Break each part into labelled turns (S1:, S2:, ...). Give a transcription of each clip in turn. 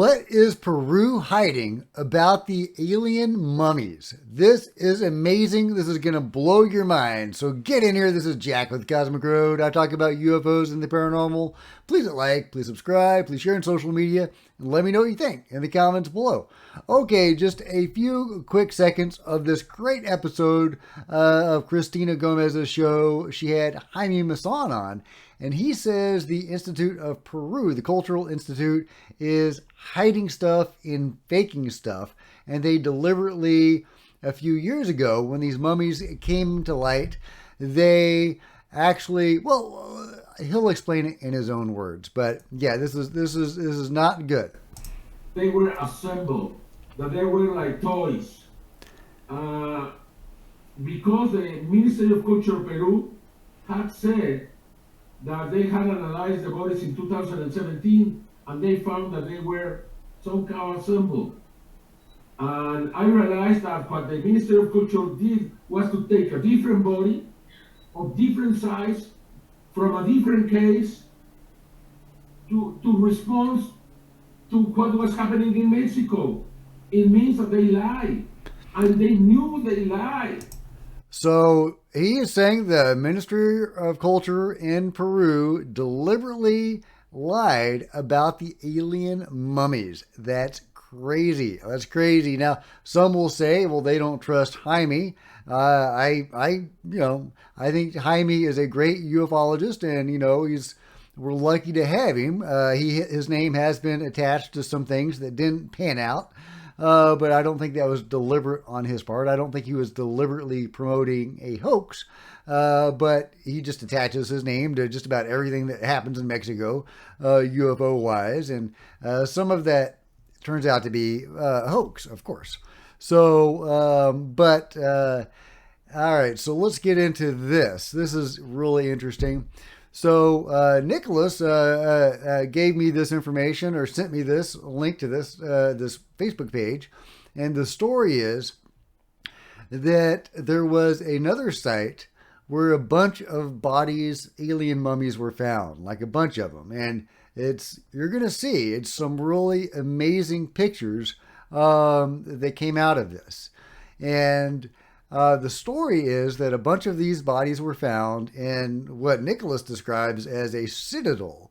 S1: What is Peru hiding about the alien mummies? This is amazing. This is going to blow your mind. So get in here. This is Jack with Cosmic Road. I talk about UFOs and the paranormal. Please hit like, please subscribe, please share on social media, and let me know what you think in the comments below. Okay, just a few quick seconds of this great episode of Christina Gomez's show. She had Jaime Maussan on, and he says the Institute of Peru, the Cultural Institute, is hiding stuff in faking stuff. And they deliberately, a few years ago, when these mummies came to light, they actually, well, he'll explain it in his own words. But yeah, this is not good.
S2: They were assembled, that they were like toys. Because the Ministry of Culture of Peru had said that they had analyzed the bodies in 2017 and they found that they were somehow assembled. And I realized that what the Ministry of Culture did was to take a different body of different size from a different case to respond to what was happening in Mexico. It means that they lied, and they knew they lied.
S1: So he is saying the Ministry of Culture in Peru deliberately lied about the alien mummies. That's crazy. That's crazy. Now, some will say, well, they don't trust Jaime. I think Jaime is a great ufologist, and we're lucky to have him. His name has been attached to some things that didn't pan out. But I don't think that was deliberate on his part. I don't think he was deliberately promoting a hoax. But he just attaches his name to just about everything that happens in Mexico, UFO-wise. And some of that turns out to be a hoax, of course. So, all right, so let's get into this. This is really interesting. So Nicholas gave me this information, or sent me this link to this Facebook page, and the story is that there was another site where a bunch of bodies, alien mummies, were found, like a bunch of them, and you're gonna see it's some really amazing pictures that came out of this, and. The story is that a bunch of these bodies were found in what Nicholas describes as a citadel,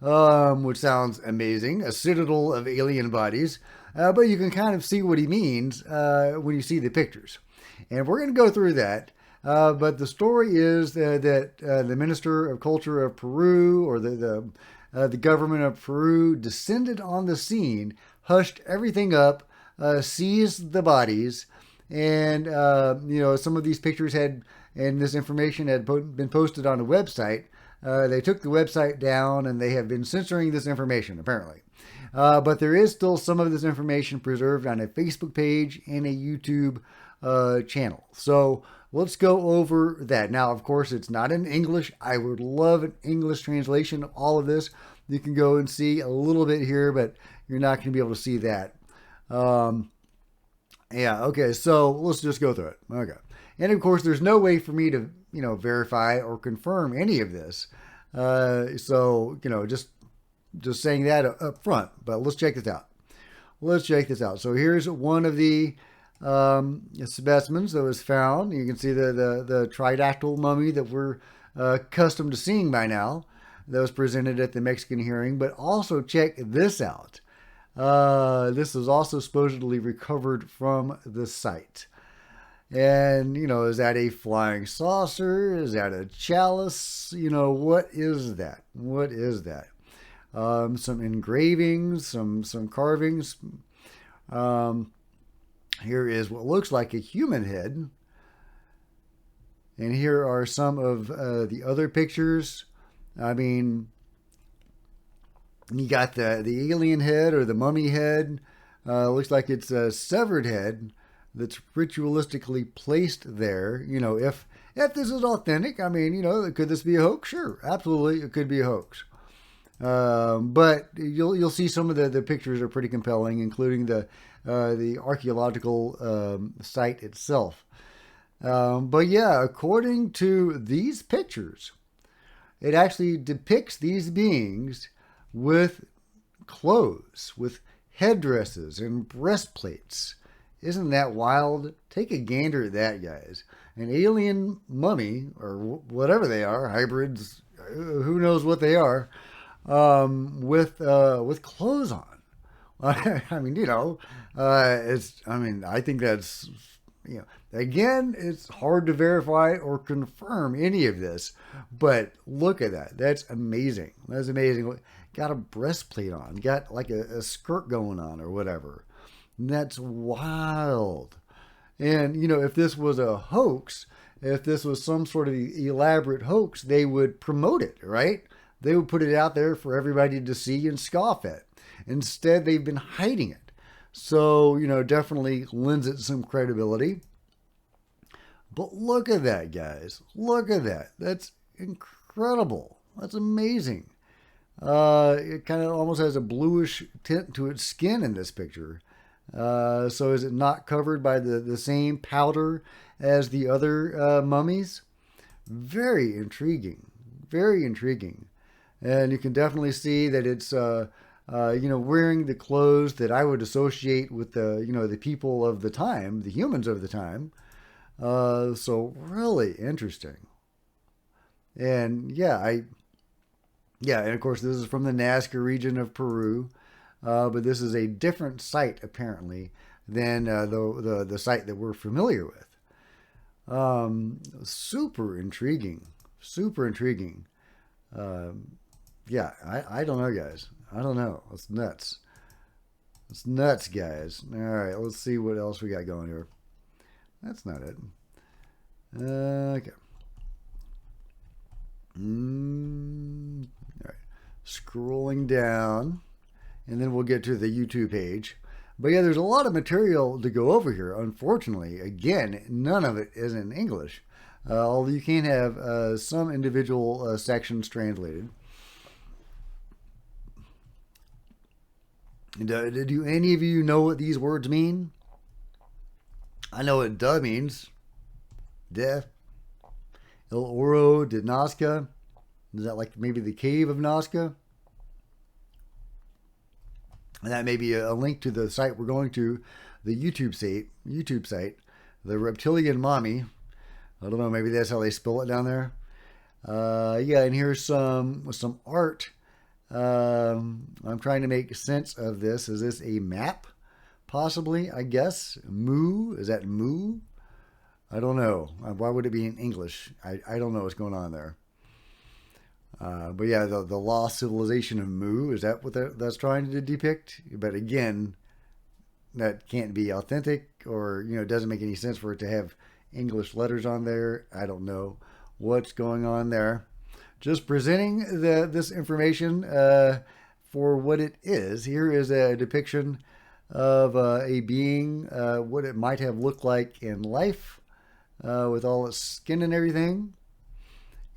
S1: which sounds amazing, a citadel of alien bodies, but you can kind of see what he means when you see the pictures. And we're going to go through that, but the story is that the Minister of Culture of Peru, or the government of Peru, descended on the scene, hushed everything up, seized the bodies, and, some of these pictures and this information had been posted on a website. They took the website down, and they have been censoring this information, apparently. But there is still some of this information preserved on a Facebook page and a YouTube channel. So let's go over that. Now, of course, it's not in English. I would love an English translation of all of this. You can go and see a little bit here, but you're not going to be able to see that. Yeah, okay, so let's just go through it. Okay. And of course, there's no way for me to, verify or confirm any of this. So, just saying that up front. But let's check this out. So here's one of the specimens that was found. You can see the tridactyl mummy that we're accustomed to seeing by now, that was presented at the Mexican hearing. But also check this out. This was also supposedly recovered from the site. And, is that a flying saucer? Is that a chalice? What is that? Some engravings, some carvings. Here is what looks like a human head. And here are some of the other pictures. I mean, you got the alien head, or the mummy head. Looks like it's a severed head that's ritualistically placed there. If this is authentic, I mean, could this be a hoax? Sure, absolutely, it could be a hoax. But you'll see some of the pictures are pretty compelling, including the archaeological site itself. But yeah, according to these pictures, it actually depicts these beings with clothes, with headdresses and breastplates. Isn't that wild? Take a gander at that, guys. An alien mummy, or whatever they are, hybrids, who knows what they are, with clothes on. I mean, I think that's, again, it's hard to verify or confirm any of this, but look at that. That's amazing. That's amazing. Got a breastplate on, got like a skirt going on or whatever. That's wild. And, if this was a hoax, if this was some sort of elaborate hoax, they would promote it, right? They would put it out there for everybody to see and scoff at. Instead, they've been hiding it. So, definitely lends it some credibility. But look at that, guys. Look at that. That's incredible. That's amazing. It kind of almost has a bluish tint to its skin in this picture. So is it not covered by the same powder as the other mummies? Very intriguing. Very intriguing. And you can definitely see that it's wearing the clothes that I would associate with the people of the time, the humans of the time. So really interesting. And and of course this is from the Nazca region of Peru, but this is a different site apparently than the site that we're familiar with. Super intriguing. Super intriguing. I don't know, guys. I don't know. It's nuts. It's nuts, guys. All right, let's see what else we got going here. That's not it. Okay. All right. Scrolling down, and then we'll get to the YouTube page. But yeah, there's a lot of material to go over here. Unfortunately, again, none of it is in English. Although you can have some individual sections translated. Do any of you know what these words mean? I know what "duh" means. Death. El Oro de Nazca. Is that like maybe the cave of Nazca? And that may be a link to the site we're going to, the YouTube site, the Reptilian Mommy. I don't know, maybe that's how they spell it down there. And here's some art. I'm trying to make sense of this. Is this a map? Possibly, I guess. Mu? Is that Mu? I don't know. Why would it be in English? I don't know what's going on there. But yeah, the lost civilization of Mu, is that what that's trying to depict? But again, that can't be authentic, or it doesn't make any sense for it to have English letters on there. I don't know what's going on there. Just presenting this information for what it is. Here is a depiction of a being, what it might have looked like in life, with all its skin and everything.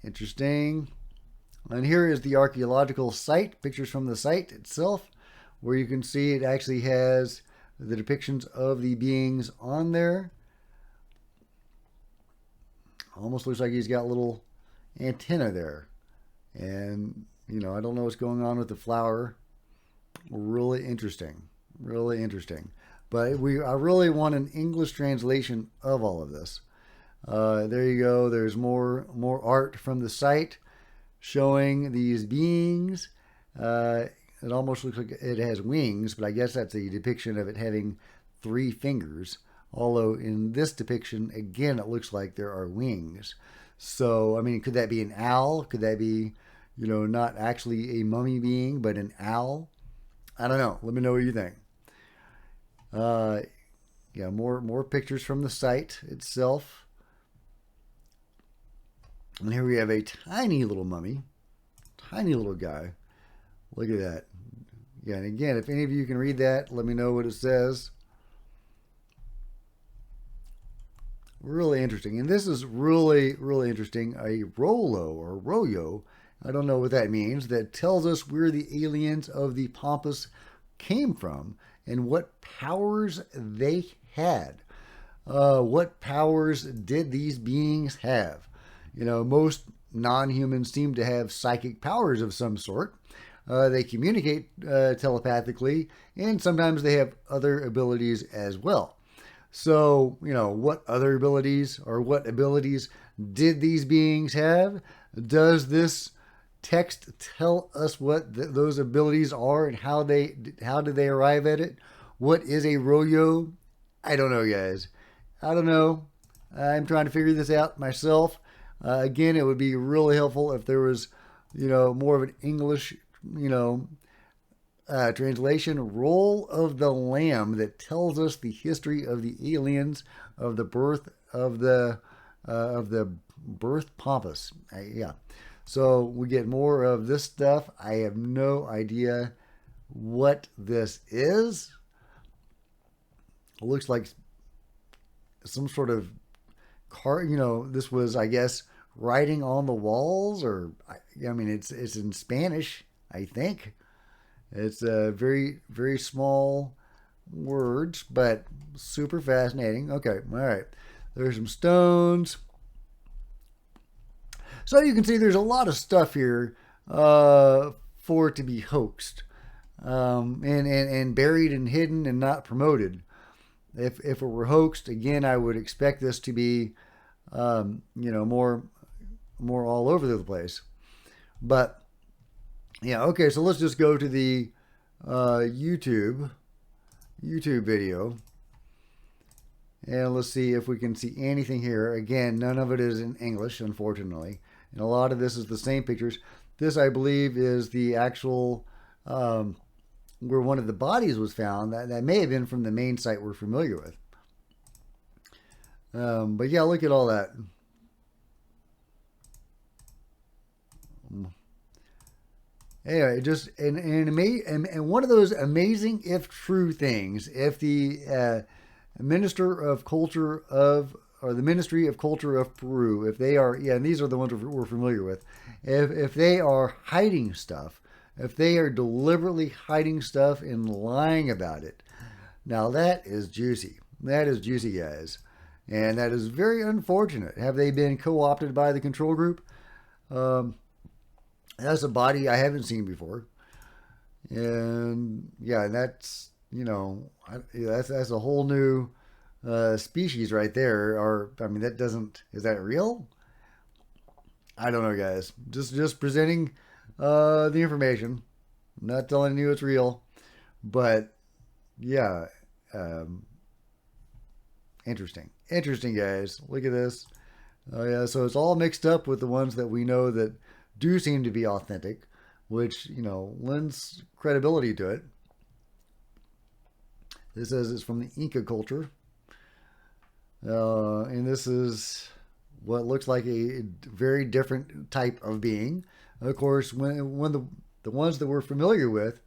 S1: Interesting. And here is the archaeological site, pictures from the site itself, where you can see it actually has the depictions of the beings on there. Almost looks like he's got a little antenna there. And, I don't know what's going on with the flower. Really interesting. Really interesting. But I really want an English translation of all of this. There you go. There's more art from the site showing these beings. It almost looks like it has wings, but I guess that's a depiction of it having 3 fingers. Although in this depiction, again, it looks like there are wings. So, could that be an owl? Could that be, not actually a mummy being, but an owl? I don't know. Let me know what you think. More pictures from the site itself. And here we have a tiny little mummy. Tiny little guy. Look at that. Yeah, and again, if any of you can read that, let me know what it says. Really interesting. And this is really, really interesting. A Rolo or Royo, I don't know what that means, that tells us where the aliens of the Pampas came from and what powers they had. What powers did these beings have? Most non-humans seem to have psychic powers of some sort. They communicate telepathically, and sometimes they have other abilities as well. So, what other abilities or what abilities did these beings have? Does this text tell us what those abilities are and how did they arrive at it? What is a rollo? I don't know, guys. I don't know. I'm trying to figure this out myself. Again, it would be really helpful if there was, more of an English, translation, Roll of the Lamb, that tells us the history of the aliens, of the birth of the birth pompous. Yeah. So we get more of this stuff. I have no idea what this is. It looks like some sort of car. This was, I guess, writing on the walls, or I mean, it's in Spanish, I think. It's very, very small words, but super fascinating. Okay, all right. There's some stones. So you can see there's a lot of stuff here for it to be hoaxed, and buried and hidden and not promoted. If it were hoaxed, again, I would expect this to be, more all over the place. But yeah, okay. So let's just go to the YouTube video, and let's see if we can see anything here. Again, none of it is in English, unfortunately, and a lot of this is the same pictures. This, I believe, is the actual where one of the bodies was found. That may have been from the main site we're familiar with. But yeah, look at all that. Anyway, just and one of those amazing, if true, things. If the Minister of Culture of, or the Ministry of Culture of Peru, if they are, yeah, and these are the ones we're familiar with, if they are hiding stuff, if they are deliberately hiding stuff and lying about it, now that is juicy. That is juicy, guys, and that is very unfortunate. Have they been co-opted by the control group? That's a body I haven't seen before, and yeah, that's that's a whole new species right there. Or I mean, that doesn't, is that real? I don't know, guys. Just presenting the information, not telling you it's real, but yeah, interesting, guys. Look at this. Oh yeah, so it's all mixed up with the ones that we know that do seem to be authentic, which, lends credibility to it. This says it's from the Inca culture. And this is what looks like a very different type of being. Of course, when the ones that we're familiar with,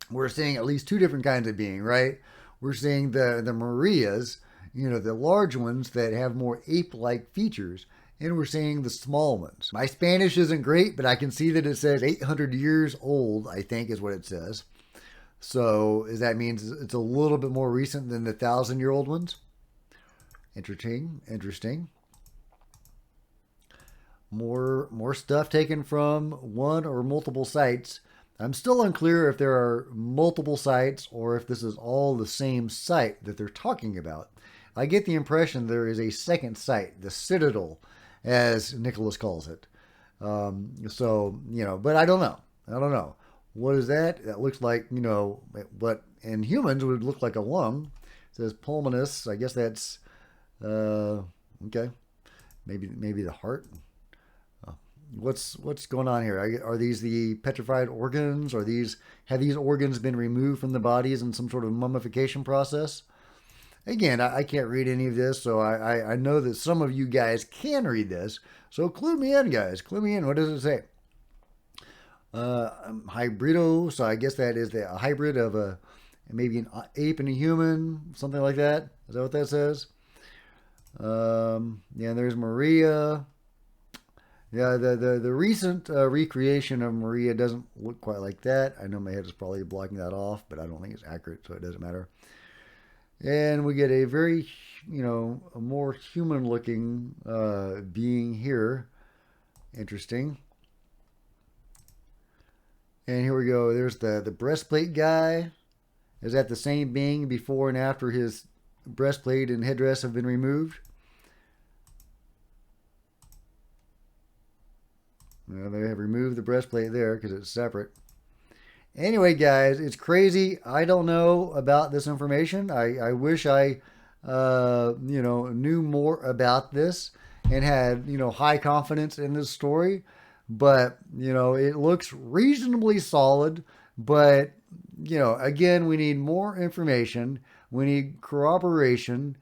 S1: we're seeing at least two different kinds of being, right? We're seeing the Marias, the large ones that have more ape-like features, and we're seeing the small ones. My Spanish isn't great, but I can see that it says 800 years old, I think is what it says. So that means it's a little bit more recent than the 1,000-year-old ones. Interesting. More stuff taken from one or multiple sites. I'm still unclear if there are multiple sites or if this is all the same site that they're talking about. I get the impression there is a second site, the Citadel, as Nicholas calls it. But I don't know. What is that? That looks like, what in humans would look like a lung. It says pulmonus. I guess that's, okay. Maybe the heart. What's going on here? Are these the petrified organs? Have these organs been removed from the bodies in some sort of mummification process? Again, I can't read any of this, so I know that some of you guys can read this. So clue me in, guys. Clue me in. What does it say? Hybrido. So I guess that is a hybrid of maybe an ape and a human, something like that. Is that what that says? Yeah, there's Maria. Yeah, the recent recreation of Maria doesn't look quite like that. I know my head is probably blocking that off, but I don't think it's accurate, so it doesn't matter. And we get a very, a more human-looking being here. Interesting. And here we go. There's the breastplate guy. Is that the same being before and after his breastplate and headdress have been removed? Well, they have removed the breastplate there because it's separate. Anyway, guys, it's crazy. I don't know about this information. I wish I, knew more about this and had, high confidence in this story. But, it looks reasonably solid. But, again, we need more information. We need corroboration.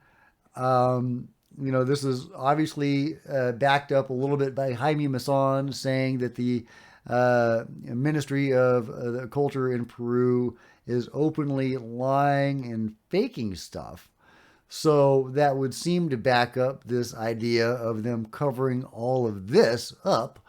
S1: This is obviously backed up a little bit by Jaime Maussan saying that the Ministry of the Culture in Peru is openly lying and faking stuff. So that would seem to back up this idea of them covering all of this up.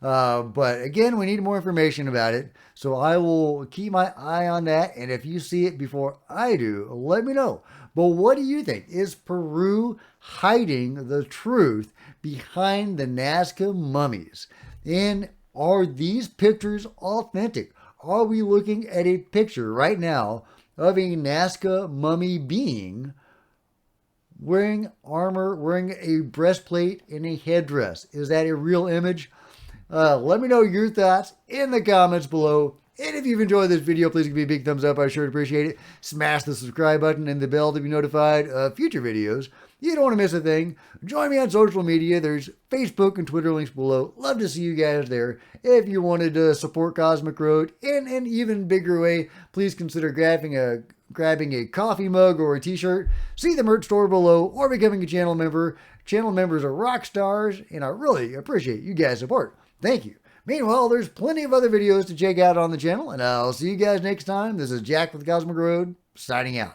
S1: But again, we need more information about it. So I will keep my eye on that. And if you see it before I do, let me know. But what do you think? Is Peru hiding the truth behind the Nazca mummies? And are these pictures authentic? Are we looking at a picture right now of a Nazca mummy being wearing armor, wearing a breastplate and a headdress? Is that a real image? Let me know your thoughts in the comments below. And if you've enjoyed this video, please give me a big thumbs up. I sure appreciate it. Smash the subscribe button and the bell to be notified of future videos. You don't want to miss a thing. Join me on social media. There's Facebook and Twitter links below. Love to see you guys there. If you wanted to support Cosmic Road in an even bigger way, please consider grabbing a coffee mug or a t-shirt. See the merch store below or becoming a channel member. Channel members are rock stars, and I really appreciate you guys' support. Thank you. Meanwhile, there's plenty of other videos to check out on the channel, and I'll see you guys next time. This is Jack with Cosmic Road, signing out.